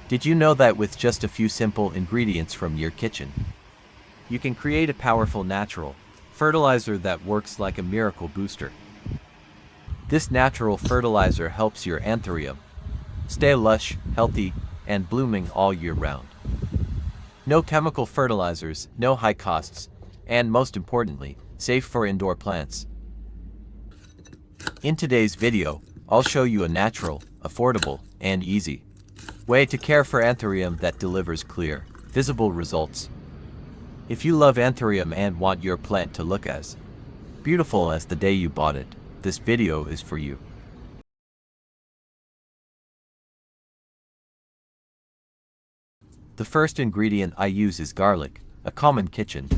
Did you know that with just a few simple ingredients from your kitchen, you can create a powerful natural fertilizer that works like a miracle booster? This natural fertilizer helps your Anthurium stay lush, healthy, and blooming all year round. No chemical fertilizers, no high costs, and most importantly, safe for indoor plants. In today's video, I'll show you a natural, affordable, and easy way to care for Anthurium that delivers clear, visible results. If you love Anthurium and want your plant to look as beautiful as the day you bought it, this video is for you. The first ingredient I use is garlic, a common kitchen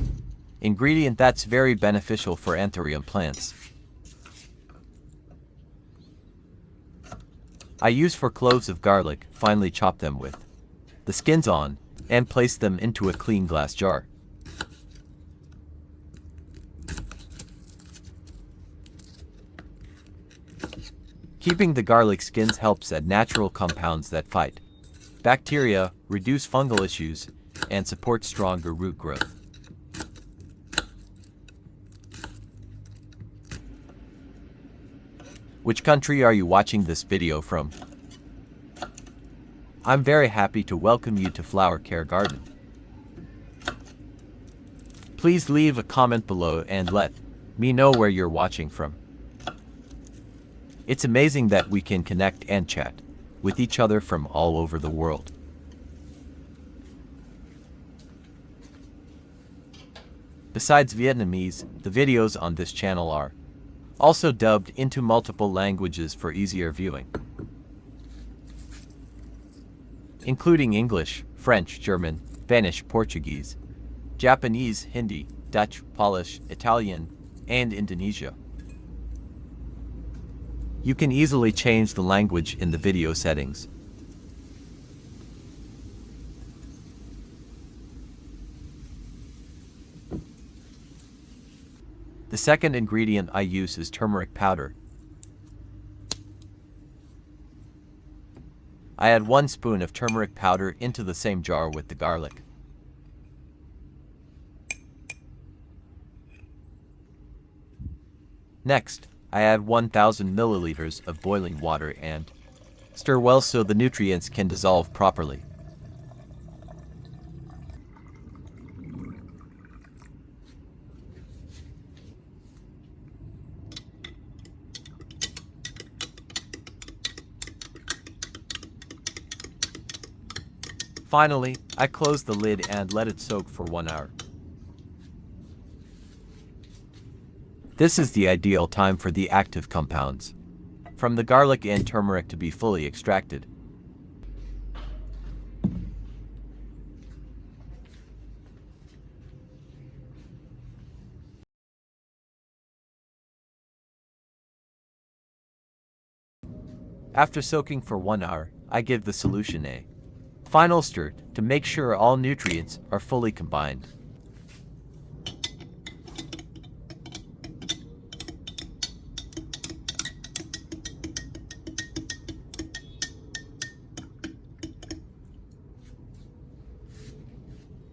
ingredient that's very beneficial for Anthurium plants. I use 4 cloves of garlic, finely chop them with the skins on, and place them into a clean glass jar. Keeping the garlic skins helps add natural compounds that fight bacteria, reduce fungal issues, and support stronger root growth. Which country are you watching this video from? I'm very happy to welcome you to Flower Care Garden. Please leave a comment below and let me know where you're watching from. It's amazing that we can connect and chat with each other from all over the world. Besides Vietnamese, the videos on this channel are also dubbed into multiple languages for easier viewing, including English, French, German, Spanish, Portuguese, Japanese, Hindi, Dutch, Polish, Italian, and Indonesia. You can easily change the language in the video settings. The second ingredient I use is turmeric powder. I add 1 spoon of turmeric powder into the same jar with the garlic. Next, I add 1,000 milliliters of boiling water and stir well so the nutrients can dissolve properly. Finally, I close the lid and let it soak for 1 hour. This is the ideal time for the active compounds from the garlic and turmeric to be fully extracted. After soaking for 1 hour, I give the solution a final stir to make sure all nutrients are fully combined.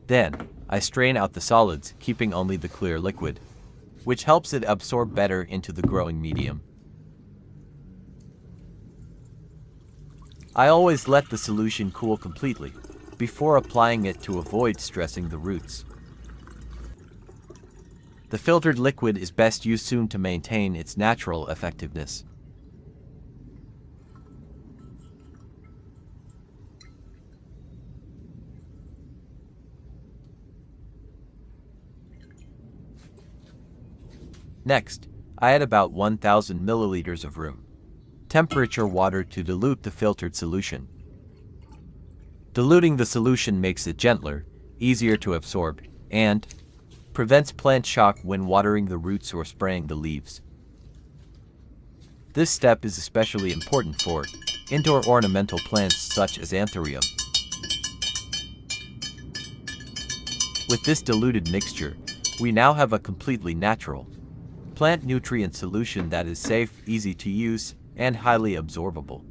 Then, I strain out the solids, keeping only the clear liquid, which helps it absorb better into the growing medium. I always let the solution cool completely before applying it to avoid stressing the roots. The filtered liquid is best used soon to maintain its natural effectiveness. Next, I add about 1,000 milliliters of room temperature water to dilute the filtered solution. Diluting the solution makes it gentler, easier to absorb, and prevents plant shock when watering the roots or spraying the leaves. This step is especially important for indoor ornamental plants such as Anthurium. With this diluted mixture, we now have a completely natural plant nutrient solution that is safe, easy to use, and highly absorbable.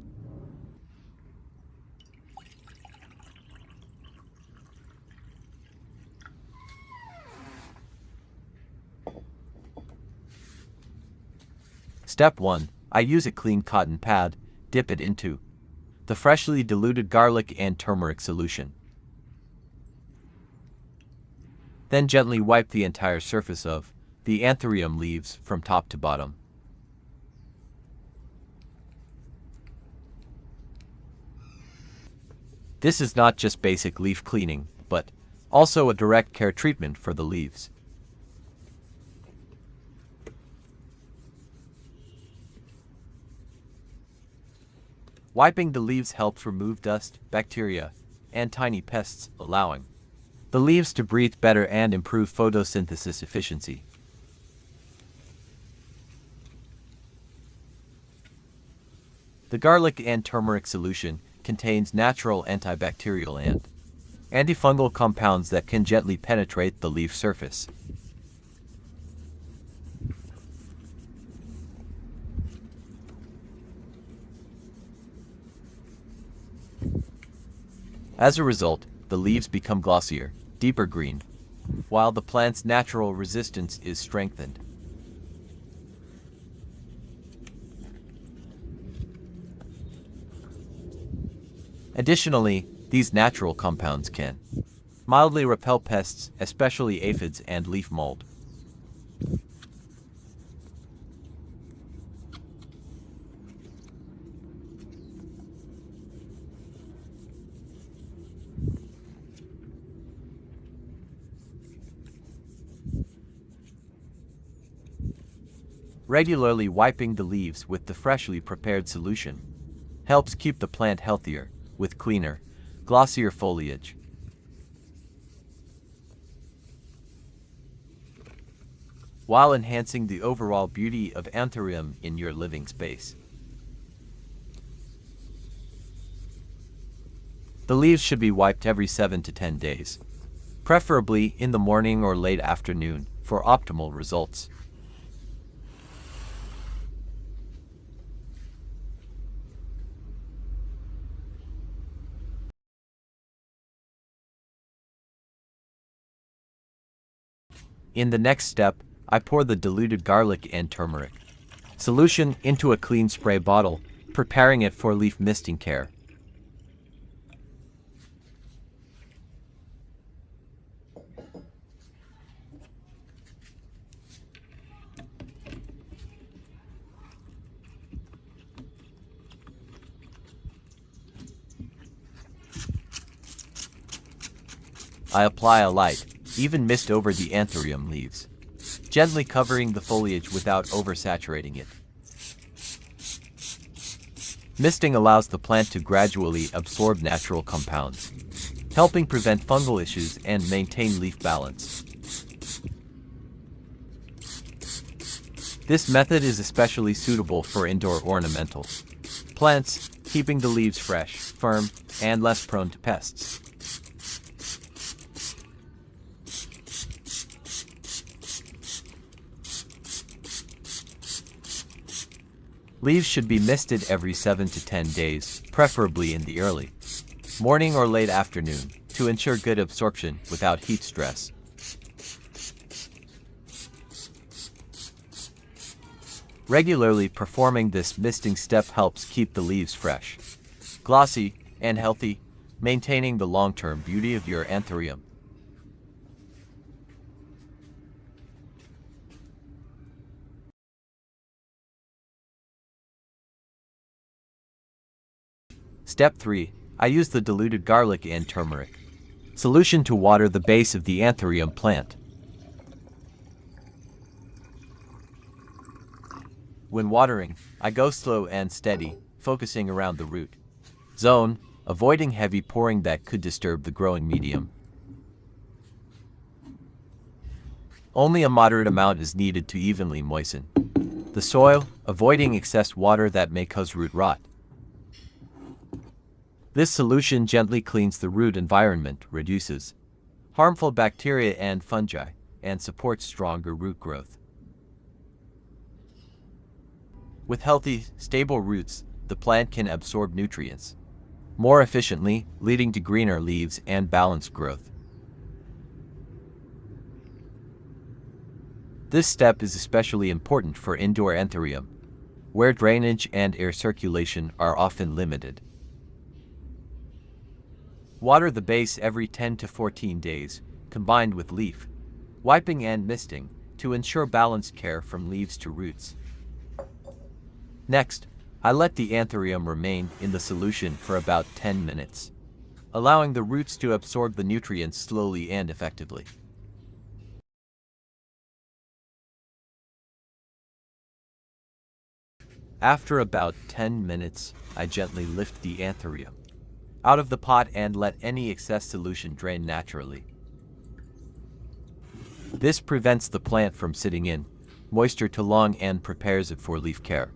Step 1. I use a clean cotton pad, dip it into the freshly diluted garlic and turmeric solution. Then gently wipe the entire surface of the Anthurium leaves from top to bottom. This is not just basic leaf cleaning, but also a direct care treatment for the leaves. Wiping the leaves helps remove dust, bacteria, and tiny pests, allowing the leaves to breathe better and improve photosynthesis efficiency. The garlic and turmeric solution contains natural antibacterial and antifungal compounds that can gently penetrate the leaf surface. As a result, the leaves become glossier, deeper green, while the plant's natural resistance is strengthened. Additionally, these natural compounds can mildly repel pests, especially aphids and leaf mold. Regularly wiping the leaves with the freshly prepared solution helps keep the plant healthier, with cleaner, glossier foliage. While enhancing the overall beauty of Anthurium in your living space. The leaves should be wiped every 7 to 10 days, preferably in the morning or late afternoon for optimal results. In the next step, I pour the diluted garlic and turmeric solution into a clean spray bottle, preparing it for leaf misting care. I apply a light, even mist over the Anthurium leaves, gently covering the foliage without oversaturating it. Misting allows the plant to gradually absorb natural compounds, helping prevent fungal issues and maintain leaf balance. This method is especially suitable for indoor ornamental plants, keeping the leaves fresh, firm, and less prone to pests. Leaves should be misted every 7 to 10 days, preferably in the early morning or late afternoon, to ensure good absorption without heat stress. Regularly performing this misting step helps keep the leaves fresh, glossy, and healthy, maintaining the long-term beauty of your Anthurium. Step 3. I use the diluted garlic and turmeric solution to water the base of the Anthurium plant. When watering, I go slow and steady, focusing around the root zone, avoiding heavy pouring that could disturb the growing medium. Only a moderate amount is needed to evenly moisten the soil, avoiding excess water that may cause root rot. This solution gently cleans the root environment, reduces harmful bacteria and fungi, and supports stronger root growth. With healthy, stable roots, the plant can absorb nutrients more efficiently, leading to greener leaves and balanced growth. This step is especially important for indoor Anthurium, where drainage and air circulation are often limited. Water the base every 10 to 14 days, combined with leaf wiping and misting, to ensure balanced care from leaves to roots. Next, I let the Anthurium remain in the solution for about 10 minutes, allowing the roots to absorb the nutrients slowly and effectively. After about 10 minutes, I gently lift the Anthurium out of the pot and let any excess solution drain naturally. This prevents the plant from sitting in moisture too long and prepares it for leaf care.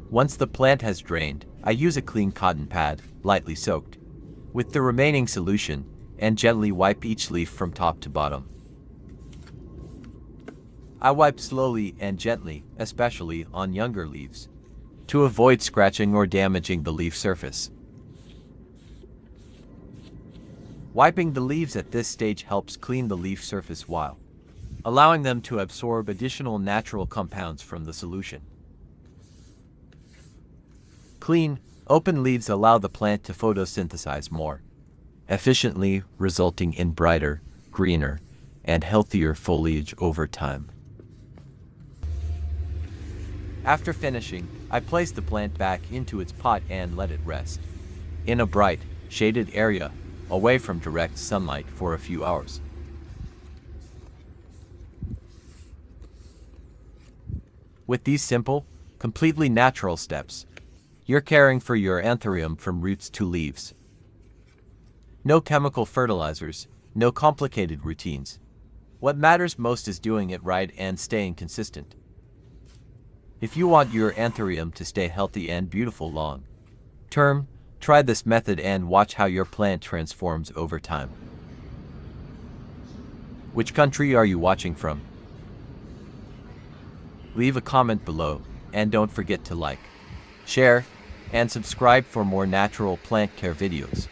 Once the plant has drained, I use a clean cotton pad, lightly soaked, with the remaining solution, and gently wipe each leaf from top to bottom. I wipe slowly and gently, especially on younger leaves, to avoid scratching or damaging the leaf surface. Wiping the leaves at this stage helps clean the leaf surface while allowing them to absorb additional natural compounds from the solution. Clean, open leaves allow the plant to photosynthesize more efficiently, resulting in brighter, greener, and healthier foliage over time. After finishing, I place the plant back into its pot and let it rest in a bright, shaded area, away from direct sunlight for a few hours. With these simple, completely natural steps, you're caring for your Anthurium from roots to leaves. No chemical fertilizers, no complicated routines. What matters most is doing it right and staying consistent. If you want your Anthurium to stay healthy and beautiful long term, try this method and watch how your plant transforms over time. Which country are you watching from? Leave a comment below, and don't forget to like, share, and subscribe for more natural plant care videos.